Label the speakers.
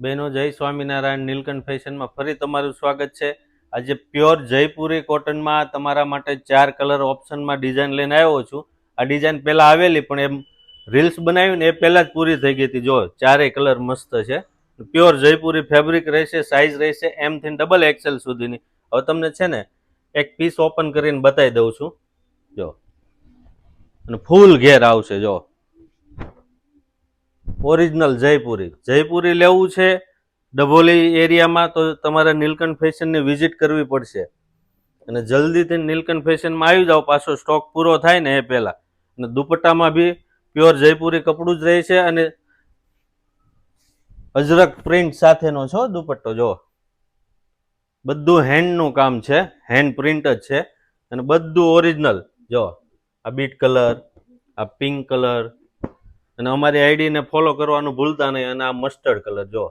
Speaker 1: બહેનો જય સ્વામિનારાયણ. નીલકંઠ ફેશનમાં ફરી તમારું સ્વાગત છે. આજે પ્યોર જયપુરી કોટનમાં તમારા માટે 4 કલર ઓપ્શનમાં ડિઝાઇન લઈને આવ્યો છું. આ ડિઝાઇન પહેલા આવેલી પણ એમ રીલ્સ બનાવી ને એ પહેલા જ પૂરી થઈ ગઈ હતી. જો 4 કલર મસ્ત છે. પ્યોર જયપુરી ફેબ્રિક રહેશે, સાઇઝ રહેશે M થી ડબલ XL સુધીની. હવે તમને છે ને એક પીસ ઓપન કરીને બતાવી દઉં છું. જો અને ફૂલ ઘેર આવશે. જો ઓરિજિનલ જયપુરી લેવું છે ડભોલી એરિયામાં તો તમારે નીલકંઠ ફેશનની વિઝિટ કરવી પડશે. અને જલ્દીથી નીલકંઠ ફેશનમાં આવી જાઓ, પાછો સ્ટોક પૂરો થાય ને એ પહેલા. અને દુપટ્ટામાં બી પ્યોર જયપુરી કપડું જ રહે છે અને અજરક પ્રિન્ટ સાથેનો છો દુપટ્ટો. જો બધું હેન્ડનું કામ છે, હેન્ડ પ્રિન્ટ જ છે અને બધું ઓરિજિનલ. જો આ બીટ કલર, આ પિંક કલર અને અમારી આઈડીને ફોલો કરવાનું ભૂલતા નહીં. અને આ મસ્ટર્ડ કલર જો